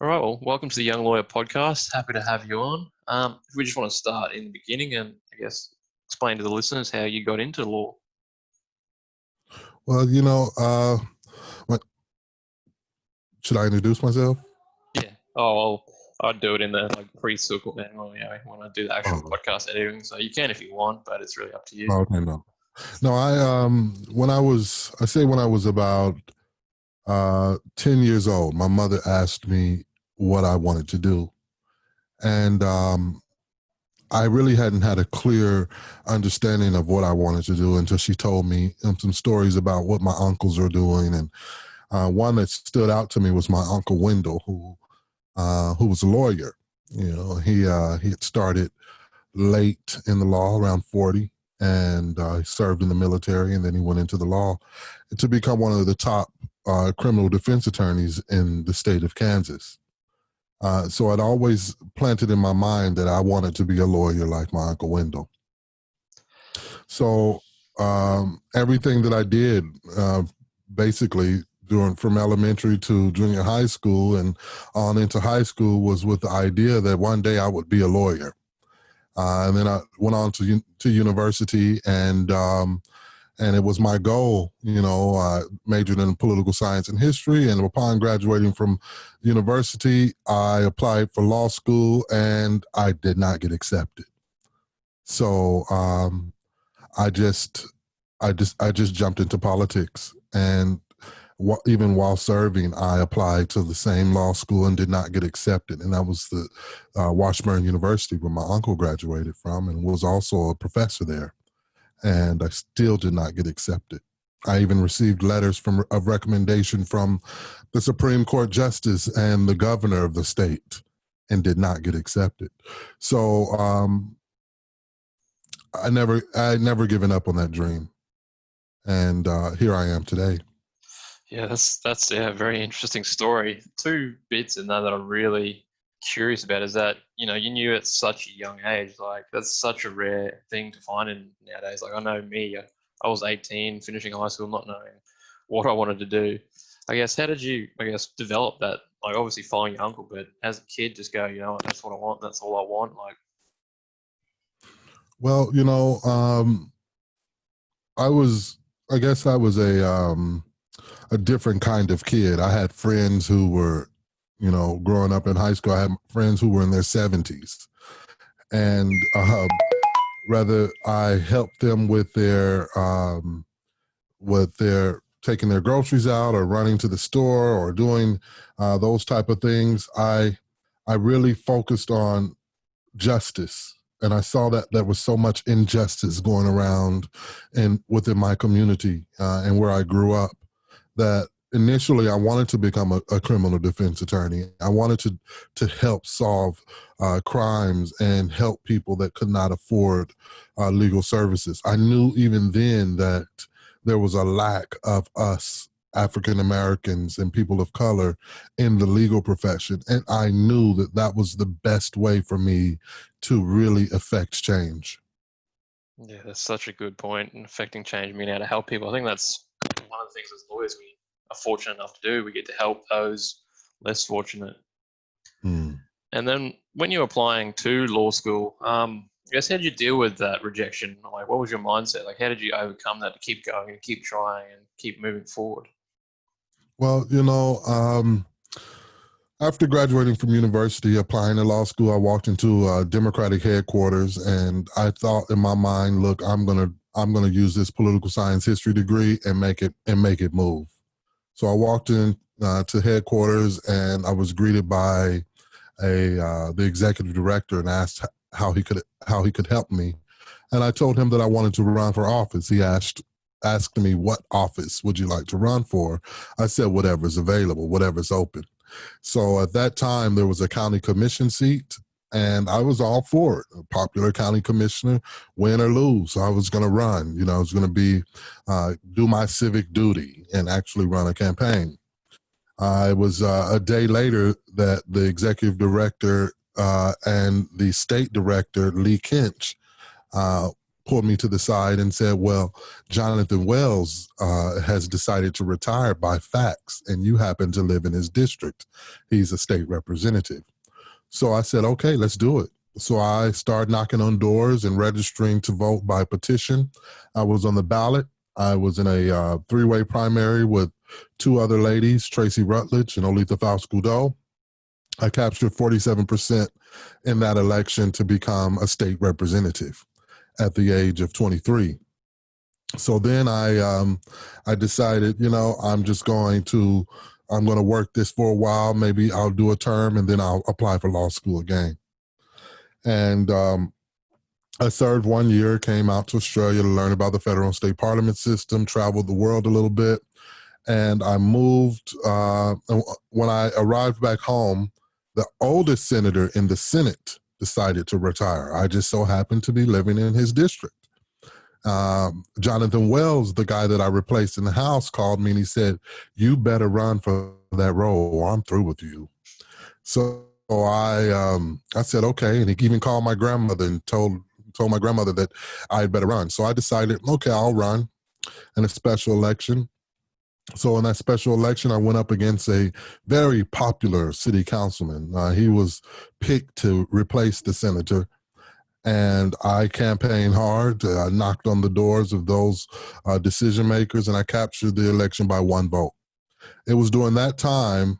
All right, well, welcome to the Young Lawyer Podcast. Happy to have you on. If we just want to start in the beginning and I guess explain to the listeners how you got into law. Well, what, should I introduce myself? Yeah. Oh, well, I'd do it in the pre-circle anyway, when I do the actual Oh, podcast editing. So you can if you want, but it's really up to you. okay, no. No, when I was about 10 years old, my mother asked me what I wanted to do. And I really hadn't had a clear understanding of what I wanted to do until she told me some stories about what my uncles are doing. And one that stood out to me was my Uncle Wendell, who was a lawyer. He had started late in the law, around 40, and he served in the military, and then he went into the law to become one of the top criminal defense attorneys in the state of Kansas. So I'd always planted in my mind that I wanted to be a lawyer like my Uncle Wendell. So everything that I did, basically, from elementary to junior high school and on into high school, was with the idea that one day I would be a lawyer. And then I went on to university, and it was my goal. I majored in political science and history, and upon graduating from university, I applied for law school, and I did not get accepted. So I just jumped into politics, and even while serving, I applied to the same law school and did not get accepted. And that was the Washburn University, where my uncle graduated from, and was also a professor there. And I still did not get accepted. I even received letters of recommendation from the Supreme Court Justice and the governor of the state, and did not get accepted. So I never given up on that dream, and here I am today. Yeah, that's a very interesting story. Two bits in that I'm really curious about is that you knew at such a young age. Like that's such a rare thing to find in nowadays. Like I know me, I was 18, finishing high school, not knowing what I wanted to do. I guess how did you develop that? Like obviously following your uncle, but as a kid, just go, that's what I want. That's all I want. Like Well, I guess I was a different kind of kid. I had friends who were, growing up in high school, I had friends who were in their 70s. And rather I helped them with their taking their groceries out or running to the store or doing those type of things, I really focused on justice. And I saw that there was so much injustice going around within my community and where I grew up, that initially I wanted to become a criminal defense attorney. I wanted to help solve crimes and help people that could not afford legal services. I knew even then that there was a lack of us African Americans and people of color in the legal profession. And I knew that that was the best way for me to really affect change. yeah, that's such a good point. And affecting change, being able to help people. I think that's one of the things as lawyers we are fortunate enough to do. We get to help those less fortunate. Hmm. And then when you were applying to law school, I guess how did you deal with that rejection? Like, what was your mindset? Like, how did you overcome that to keep going and keep trying and keep moving forward? Well, after graduating from university, applying to law school, I walked into Democratic headquarters, and I thought in my mind, "Look, I'm gonna use this political science history degree and make it move." So I walked in to headquarters, and I was greeted by the executive director, and asked how he could help me. And I told him that I wanted to run for office. He asked me, "What office would you like to run for?" I said, "Whatever's available, whatever's open." So at that time, there was a county commission seat, and I was all for it. A popular county commissioner, win or lose. So I was going to run. I was going to do my civic duty and actually run a campaign. It was a day later that the executive director and the state director, Lee Kinch, pulled me to the side and said, well, Jonathan Wells has decided to retire by fax, and you happen to live in his district. He's a state representative. So I said, okay, let's do it. So I started knocking on doors and registering to vote by petition. I was on the ballot. I was in a three-way primary with two other ladies, Tracy Rutledge and Olitha Faust-Goudot. I captured 47% in that election to become a state representative at the age of 23. So then I decided, I'm going to work this for a while. Maybe I'll do a term and then I'll apply for law school again. And I served 1 year, came out to Australia to learn about the federal and state parliament system, traveled the world a little bit. And I moved, when I arrived back home, the oldest senator in the Senate decided to retire. I just so happened to be living in his district. Jonathan Wells, the guy that I replaced in the House, called me and he said, you better run for that role or I'm through with you. So I said, okay. And he even called my grandmother and told my grandmother that I had better run. So I decided, okay, I'll run in a special election. So in that special election, I went up against a very popular city councilman. He was picked to replace the senator. And I campaigned hard. I knocked on the doors of those decision makers, and I captured the election by 1 vote. It was during that time,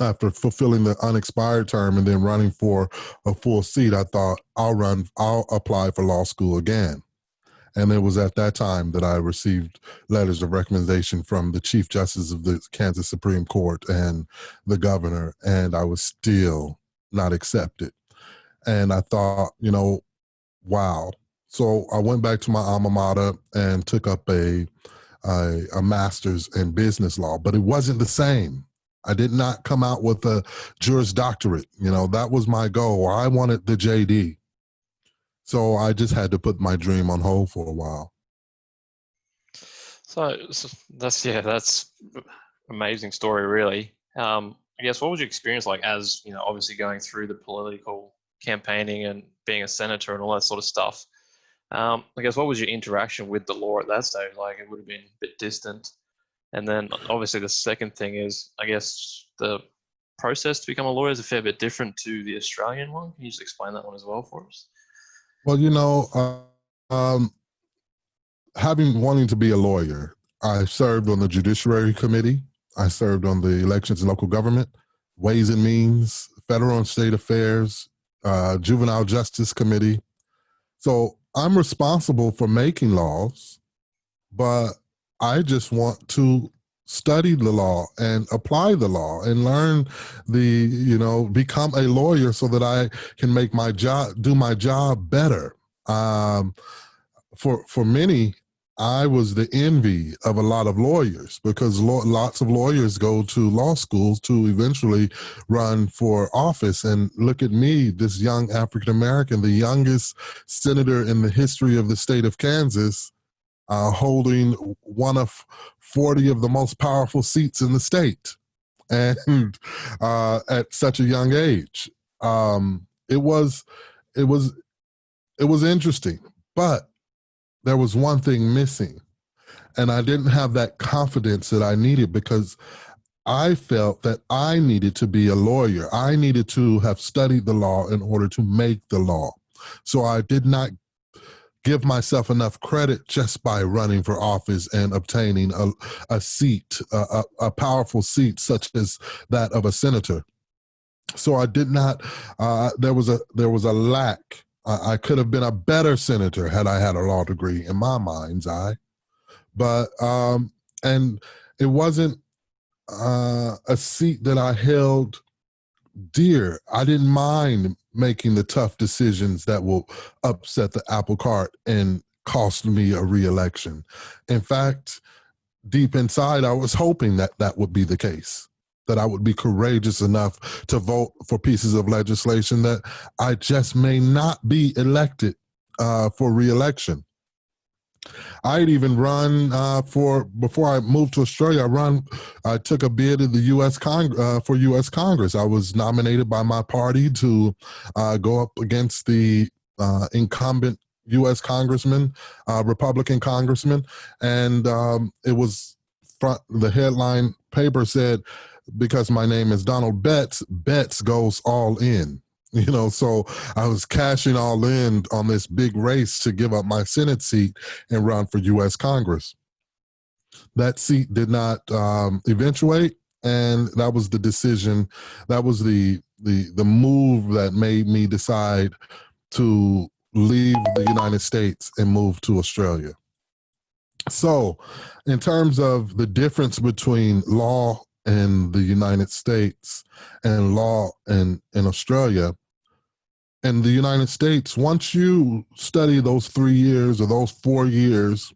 after fulfilling the unexpired term and then running for a full seat, I thought I'll apply for law school again. And it was at that time that I received letters of recommendation from the Chief Justice of the Kansas Supreme Court and the governor, and I was still not accepted. And I thought, wow. So I went back to my alma mater and took up a master's in business law, but it wasn't the same. I did not come out with a Juris Doctorate. That was my goal. I wanted the JD. So I just had to put my dream on hold for a while. So that's amazing story, really. I guess what was your experience like as, obviously going through the political campaigning and being a senator and all that sort of stuff? I guess what was your interaction with the law at that stage? Like, it would have been a bit distant. And then obviously the second thing is, I guess the process to become a lawyer is a fair bit different to the Australian one. Can you just explain that one as well for us? Well, wanting to be a lawyer, I served on the Judiciary Committee. I served on the Elections and Local Government, Ways and Means, Federal and State Affairs, Juvenile Justice Committee. So I'm responsible for making laws, but I just want to study the law and apply the law and learn become a lawyer so that I can do my job better. For many, I was the envy of a lot of lawyers because lots of lawyers go to law schools to eventually run for office. And look at me, this young African-American, the youngest senator in the history of the state of Kansas, holding one of 40 of the most powerful seats in the state, and at such a young age. It was interesting, but there was one thing missing, and I didn't have that confidence that I needed because I felt that I needed to be a lawyer. I needed to have studied the law in order to make the law. So I did not give myself enough credit just by running for office and obtaining a seat, a powerful seat such as that of a senator. So I did not, there was a lack. I could have been a better senator had I had a law degree in my mind's eye. But, and it wasn't a seat that I held dear. I didn't mind making the tough decisions that will upset the apple cart and cost me a re-election. In fact, deep inside, I was hoping that that would be the case, that I would be courageous enough to vote for pieces of legislation that I just may not be elected for re-election. I had even run before I moved to Australia, I took a bid in the U.S. for U.S. Congress. I was nominated by my party to go up against the incumbent U.S. congressman, Republican congressman, and it was the headline paper said, because my name is Donald Betts, Betts goes all in. So I was cashing all in on this big race to give up my Senate seat and run for U.S. Congress. That seat did not eventuate, and that was the decision. That was the move that made me decide to leave the United States and move to Australia. So, in terms of the difference between law in the United States and law in Australia, in the United States, once you study those 3 years or those 4 years,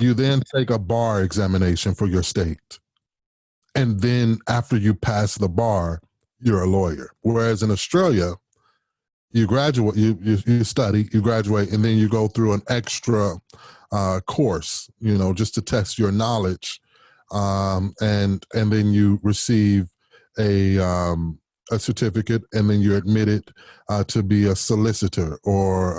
you then take a bar examination for your state. And then after you pass the bar, you're a lawyer. Whereas in Australia, you graduate, you study, you graduate, and then you go through an extra course, just to test your knowledge, and then you receive a certificate, and then you're admitted to be a solicitor or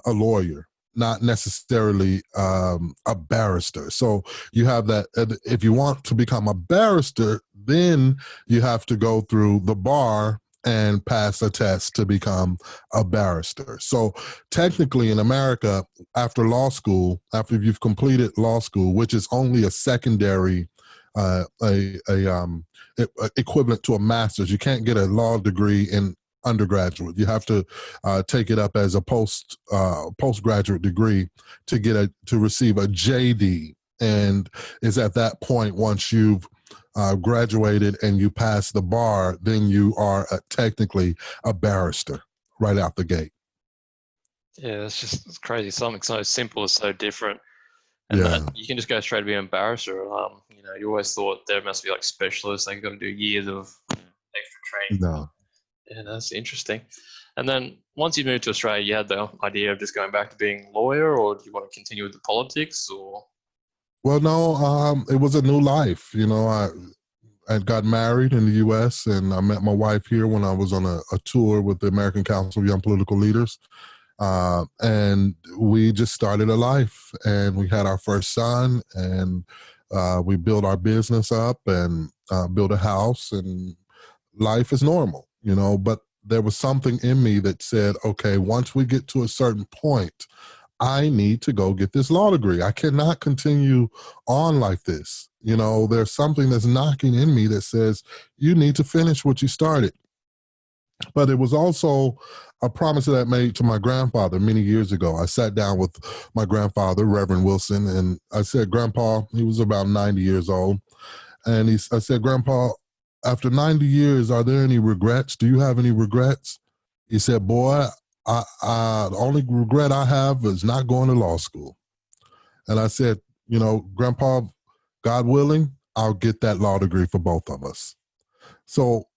a lawyer, not necessarily a barrister. So you have that. If you want to become a barrister, then you have to go through the bar and pass a test to become a barrister. So technically in America, after law school, after you've completed law school, which is only a secondary, equivalent to a master's, you can't get a law degree in undergraduate. You have to take it up as a postgraduate degree to receive a JD. And it's at that point, once you've graduated and you pass the bar, then you are technically a barrister right out the gate. Yeah, it's crazy. Something so simple is so different, and Yeah. that you can just go straight to be an embarrasser. You always thought there must be like specialists. They got to do years of extra training. No. Yeah, that's interesting. And then once you moved to Australia, you had the idea of just going back to being a lawyer, or do you want to continue with the politics, or? Well, no, it was a new life. I got married in the U.S. and I met my wife here when I was on a tour with the American Council of Young Political Leaders. And we just started a life, and we had our first son, and we built our business up and built a house, and life is normal, but there was something in me that said, okay, once we get to a certain point, I need to go get this law degree. I cannot continue on like this. There's something that's knocking in me that says, you need to finish what you started. But it was also a promise that I made to my grandfather many years ago. I sat down with my grandfather, Reverend Wilson, and I said, Grandpa, he was about 90 years old. And I said, Grandpa, after 90 years, are there any regrets? Do you have any regrets? He said, boy, the only regret I have is not going to law school. And I said, Grandpa, God willing, I'll get that law degree for both of us. So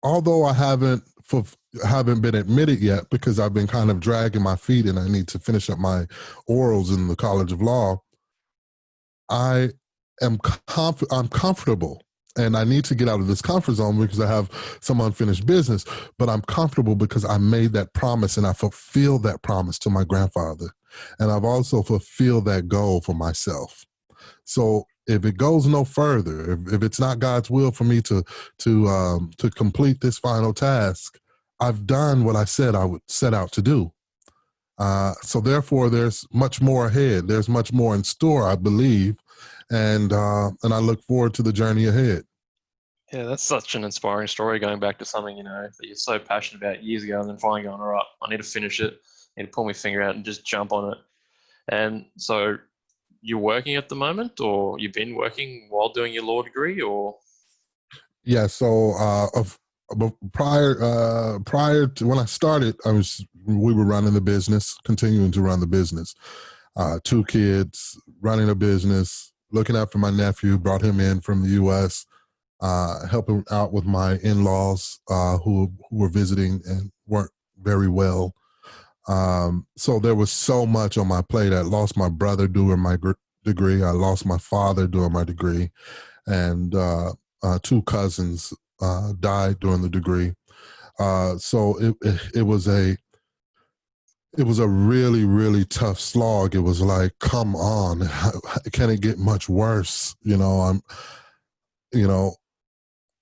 although I haven't been admitted yet, because I've been kind of dragging my feet and I need to finish up my orals in the College of Law, I'm comfortable. And I need to get out of this comfort zone because I have some unfinished business, but I'm comfortable because I made that promise and I fulfilled that promise to my grandfather. And I've also fulfilled that goal for myself. So if it goes no further, if it's not God's will for me to complete this final task, I've done what I said I would set out to do. So therefore, there's much more ahead. There's much more in store, I believe, and I look forward to the journey ahead. Yeah, that's such an inspiring story, going back to something, that you're so passionate about years ago, and then finally going, all right, I need to finish it. I need to pull my finger out and just jump on it. And so you're working at the moment, or you've been working while doing your law degree, or? Yeah, so prior to when I started, we were running the business, continuing to run the business. 2 kids, running a business, looking after my nephew, brought him in from the U.S., helping out with my in-laws who were visiting and weren't very well. So there was so much on my plate. I lost my brother doing my degree. I lost my father doing my degree. And 2 cousins died during the degree. So it was it was a really, really tough slog. It was like, come on, can it get much worse? You know,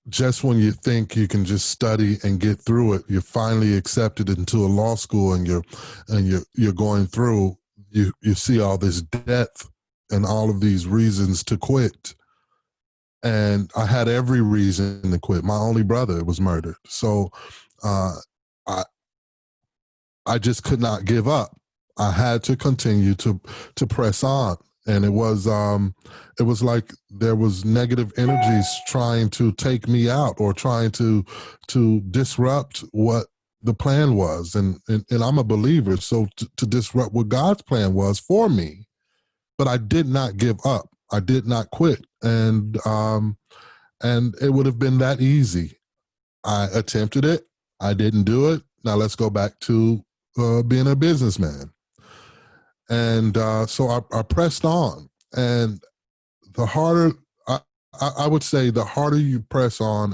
just when you think you can just study and get through it, you're finally accepted into a law school, and you're going through. You see all this death and all of these reasons to quit, and I had every reason to quit. My only brother was murdered, so uh, I I just could not give up. I had to continue to press on, and it was like there was negative energies trying to take me out or trying to disrupt what the plan was, and I'm a believer, so to disrupt what God's plan was for me. But I did not give up. I did not quit, and it would have been that easy. I attempted it. I didn't do it. Now let's go back to being a businessman. And so I pressed on. And the harder, I would say, the harder you press on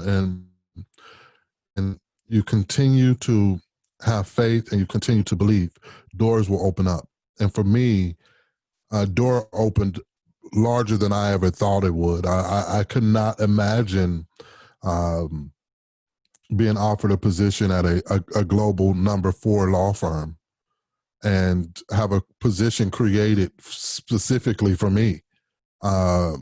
and you continue to have faith and you continue to believe, doors will open up. And for me, a door opened larger than I ever thought it would. I could not imagine um, being offered a position at a global number 4 law firm and have a position created specifically for me, uh,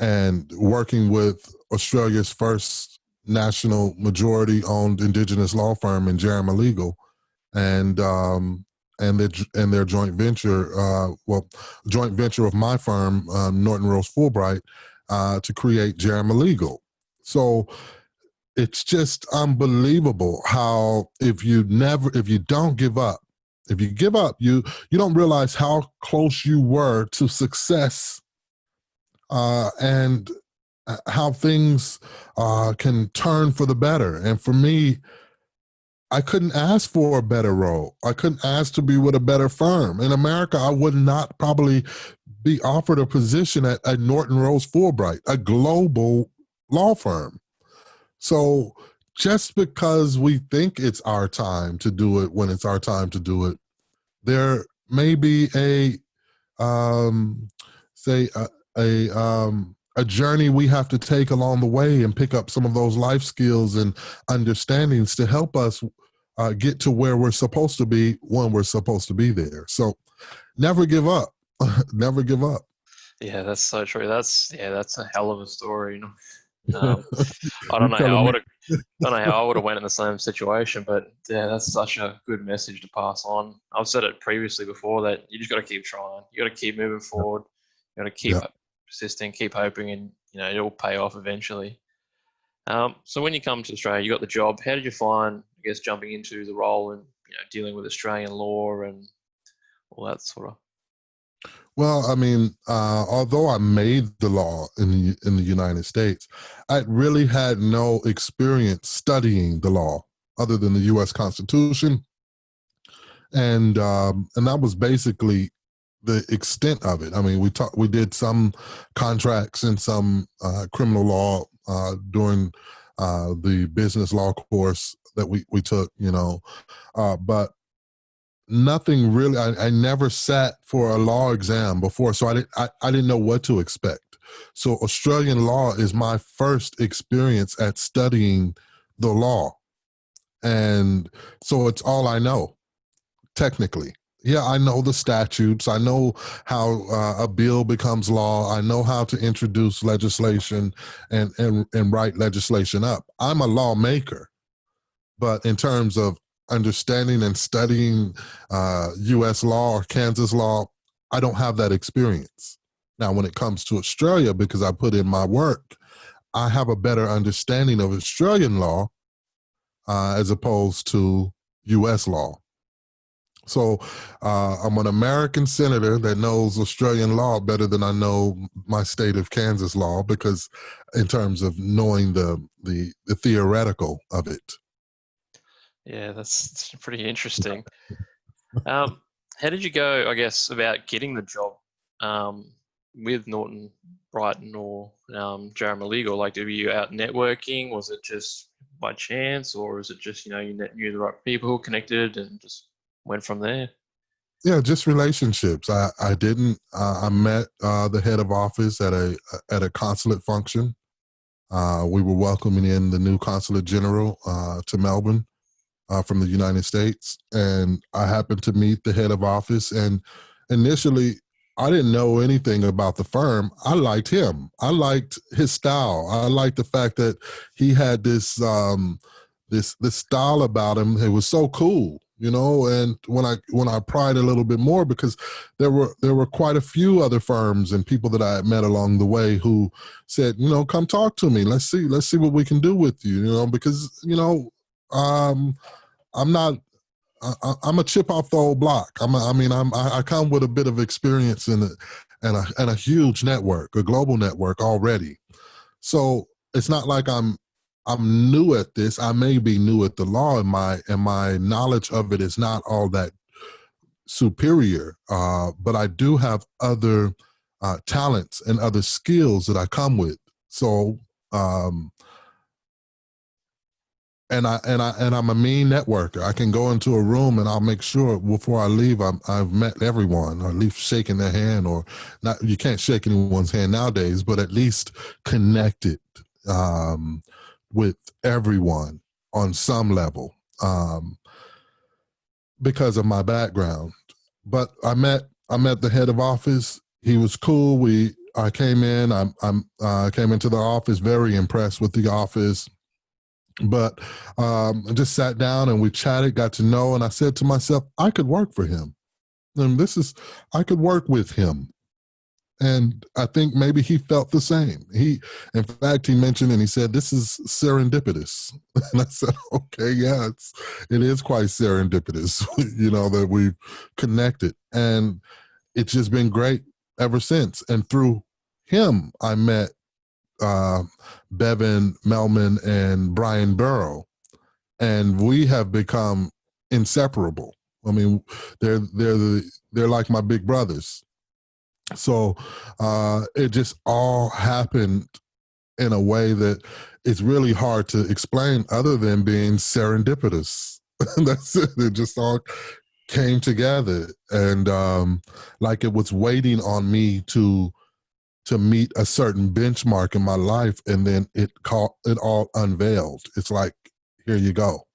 and working with Australia's first national majority owned Indigenous law firm in Jaramer Legal, and their joint venture, joint venture of my firm, Norton Fullbright, to create Jaramer Legal. So it's just unbelievable how if you don't give up, if you give up, you don't realize how close you were to success, and how things can turn for the better. And for me, I couldn't ask for a better role. I couldn't ask to be with a better firm. In America, I would not probably be offered a position at Norton Rose Fulbright, a global law firm. So just because we think it's our time to do it when it's our time to do it, there may be um, say a journey we have to take along the way and pick up some of those life skills and understandings to help us get to where we're supposed to be when we're supposed to be there. So never give up. Never give up. Yeah, that's so true. That's a hell of a story. Um, I don't You're know how I telling me. would have I don't know how I would have went in the same situation, but yeah, that's such a good message to pass on. I've said it previously before that you just got to keep trying. You got to keep moving forward. You got to keep Yeah. persisting, keep hoping, and it'll pay off eventually. So when you come to Australia, you got the job. How did you find, I guess, jumping into the role and dealing with Australian law and all that sort of? Well, I mean, although I made the law in the United States, I really had no experience studying the law other than the U.S. Constitution, and that was basically the extent of it. I mean, we did some contracts and some criminal law during the business law course that we took, but nothing really. I never sat for a law exam before, so I didn't know what to expect. So Australian law is my first experience at studying the law, and so it's all I know technically. Yeah, I know the statutes. I know how a bill becomes law. I know how to introduce legislation and write legislation up. I'm a lawmaker, but in terms of understanding and studying U.S. law or Kansas law, I don't have that experience. Now, when it comes to Australia, because I put in my work, I have a better understanding of Australian law as opposed to U.S. law. So I'm an American senator that knows Australian law better than I know my state of Kansas law, because in terms of knowing the theoretical of it. Yeah, that's pretty interesting. Um, how did you go, I guess, about getting the job with Norton Brighton or Jaramer Legal? Like, were you out networking? Was it just by chance, or is it just you knew the right people, connected, and just? went from there. Yeah, just relationships. I didn't. I met the head of office at a consulate function. We were welcoming in the new consulate general to Melbourne from the United States, and I happened to meet the head of office. And initially, I didn't know anything about the firm. I liked him. I liked his style. I liked the fact that he had this style about him. It was so cool, you know. And when I pried a little bit more, because there were quite a few other firms and people that I had met along the way who said, you know, come talk to me. Let's see what we can do with you, you know, because I'm not. I'm a chip off the old block. I come with a bit of experience and a huge network, a global network already. So it's not like I'm new at this. I may be new at the law, and my knowledge of it is not all that superior. But I do have other talents and other skills that I come with. So and I'm a mean networker. I can go into a room and I'll make sure before I leave I've met everyone, or at least shaking their hand, or not. You can't shake anyone's hand nowadays, but at least connected with everyone on some level because of my background. But I met the head of office. He was cool. I came in. I came into the office very impressed with the office. But I just sat down and we chatted, got to know, and I said to myself, I could work for him. And I could work with him. And I think maybe he felt the same. In fact, he mentioned and he said, this is serendipitous. And I said, okay, yeah, it is quite serendipitous, you know, that we've connected. And it's just been great ever since. And through him, I met Bevan Melman and Brian Burrow, and we have become inseparable. I mean, they're like my big brothers. So it just all happened in a way that it's really hard to explain, other than being serendipitous. That's it. It just all came together, and like it was waiting on me to meet a certain benchmark in my life, and then it all unveiled. It's like, here you go.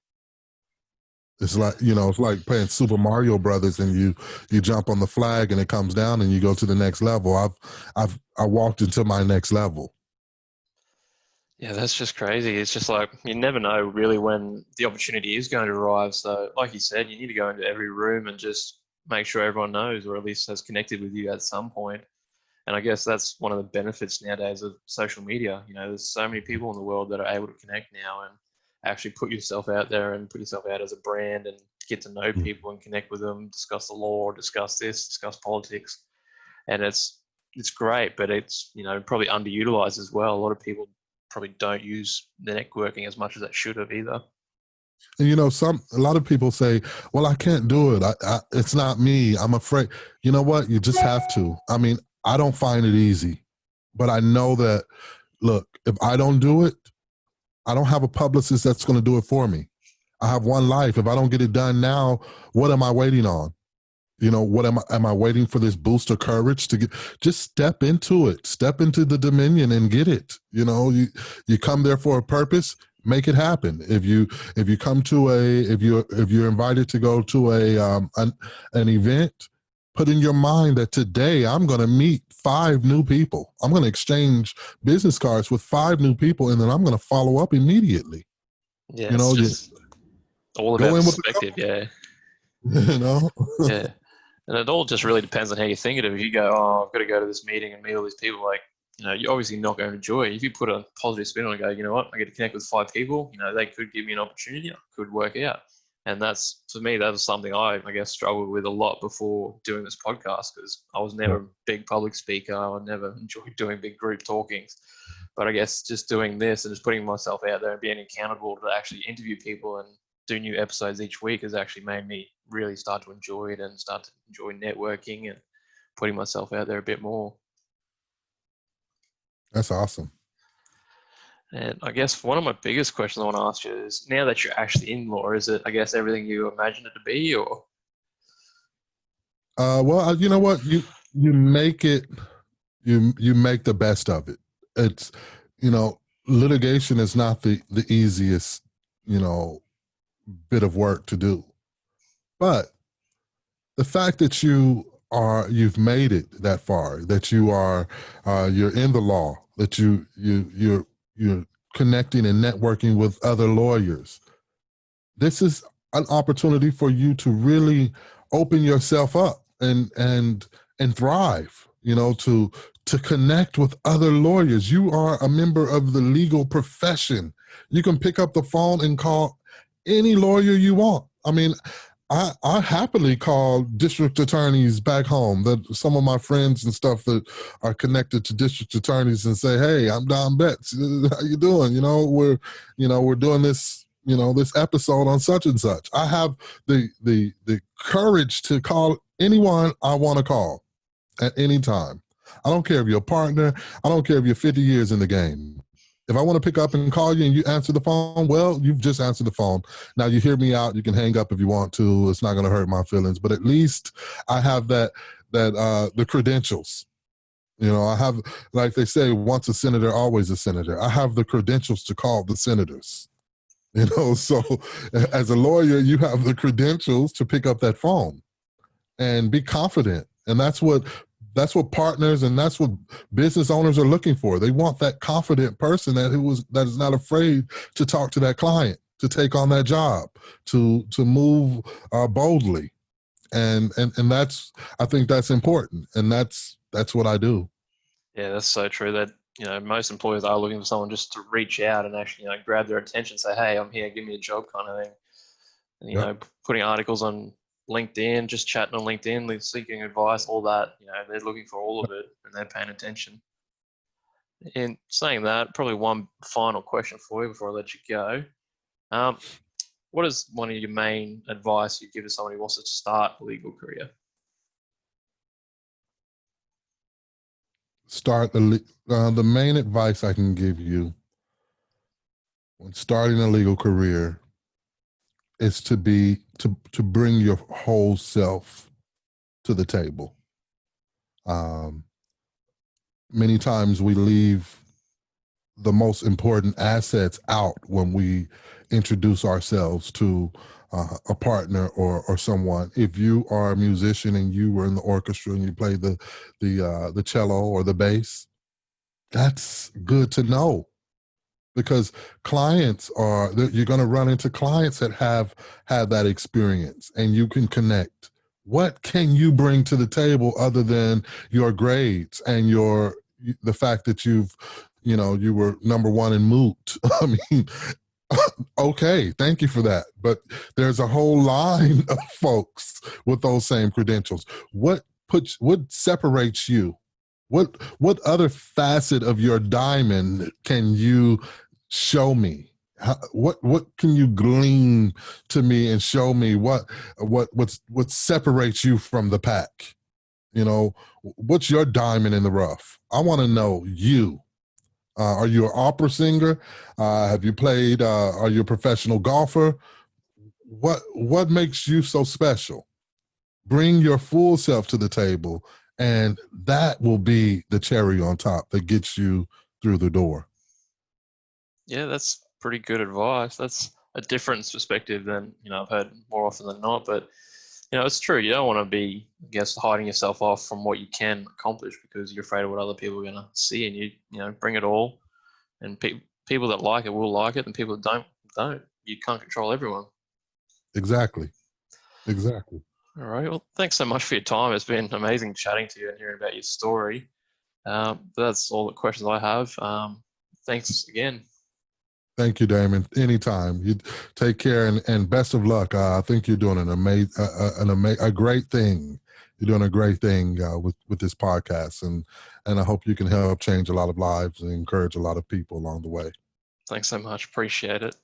It's like, you know, it's like playing Super Mario Brothers, and you jump on the flag and it comes down and you go to the next level. I walked into my next level. Yeah, that's just crazy. It's just like you never know really when the opportunity is going to arrive. So, like you said, you need to go into every room and just make sure everyone knows, or at least has connected with you at some point. And I guess that's one of the benefits nowadays of social media. You know, there's so many people in the world that are able to connect now and actually put yourself out there and put yourself out as a brand and get to know people and connect with them, discuss the law, discuss this, discuss politics. And it's great, but it's, you know, probably underutilized as well. A lot of people probably don't use the networking as much as they should have either. And you know, a lot of people say, "Well, I can't do it. It's not me. I'm afraid." You know what? You just have to. I mean, I don't find it easy, but I know that. Look, if I don't do it, I don't have a publicist that's going to do it for me. I have one life. If I don't get it done now, what am I waiting on? You know, what am I waiting for this boost of courage to get? Just step into it. Step into the dominion and get it. You know, you come there for a purpose. Make it happen. If you come to if you're invited to go to an event, put in your mind that today I'm going to meet 5 new people. I'm going to exchange business cards with 5 new people, and then I'm going to follow up immediately. Yeah, You it's know, you just all about go in with perspective. Yeah. you know. Yeah. And it all just really depends on how you think of it. If you go, oh, I've got to go to this meeting and meet all these people, like, you know, you're obviously not going to enjoy it. If you put a positive spin on it and go, you know what, I get to connect with 5 people, you know, they could give me an opportunity, it could work out. And that's, for me, that was something I guess, struggled with a lot before doing this podcast, because I was never a big public speaker. I never enjoyed doing big group talkings. But I guess just doing this and just putting myself out there and being accountable to actually interview people and do new episodes each week has actually made me really start to enjoy it and start to enjoy networking and putting myself out there a bit more. That's awesome. And I guess one of my biggest questions I want to ask you is, now that you're actually in law, is it, I guess, everything you imagined it to be, or? You know what? You make it. You make the best of it. It's you know litigation is not the easiest you know bit of work to do, but the fact that you've made it that far, that you're in the law, that you're connecting and networking with other lawyers. This is an opportunity for you to really open yourself up and thrive. To connect with other lawyers. You are a member of the legal profession. You can pick up the phone and call any lawyer you want. I mean, I happily call district attorneys back home. That some of my friends and stuff that are connected to district attorneys and say, "Hey, I'm Don Betts. How you doing? We're doing this. This episode on such and such." I have the courage to call anyone I want to call at any time. I don't care if you're a partner. I don't care if you're 50 years in the game. If I want to pick up and call you and you answer the phone, well, you've just answered the phone. Now you hear me out. You can hang up if you want to. It's not going to hurt my feelings. But at least I have the credentials. I have, like they say, once a senator, always a senator. I have the credentials to call the senators. So as a lawyer, you have the credentials to pick up that phone and be confident. And that's what partners and that's what business owners are looking for. They want that confident person that is not afraid to talk to that client, to take on that job, to move boldly, and that's, I think that's important, and that's what I do. Yeah, that's so true. That most employers are looking for someone just to reach out and actually grab their attention, say, "Hey, I'm here, give me a job," kind of thing. And, Yep. putting articles on LinkedIn, just chatting on LinkedIn, seeking advice, all that. They're looking for all of it and they're paying attention. In saying that, probably one final question for you before I let you go. What is one of your main advice you give to someone who wants to start a legal career? The main advice I can give you when starting a legal career is to bring your whole self to the table. Many times we leave the most important assets out when we introduce ourselves to a partner or someone. If you are a musician and you were in the orchestra and you play the cello or the bass, that's good to know, because you're going to run into clients that have had that experience, and you can connect. What can you bring to the table other than your grades and the fact that you were number one in moot? I mean, okay, thank you for that. But there's a whole line of folks with those same credentials. What separates you? What other facet of your diamond can you show me? What can you glean to me and show me what separates you from the pack? What's your diamond in the rough? I want to know you. Are you an opera singer? Have you played? Are you a professional golfer? What makes you so special? Bring your full self to the table, and that will be the cherry on top that gets you through the door. Yeah, that's pretty good advice. That's a different perspective than I've heard more often than not. But it's true. You don't want to be, I guess, hiding yourself off from what you can accomplish because you're afraid of what other people are going to see, and you bring it all. And people that like it will like it, and people that don't. You can't control everyone. Exactly. All right. Well, thanks so much for your time. It's been amazing chatting to you and hearing about your story. That's all the questions I have. Thanks again. Thank you, Damon. Anytime. You take care and best of luck. I think you're doing a great thing. You're doing a great thing with this podcast, and I hope you can help change a lot of lives and encourage a lot of people along the way. Thanks so much. Appreciate it.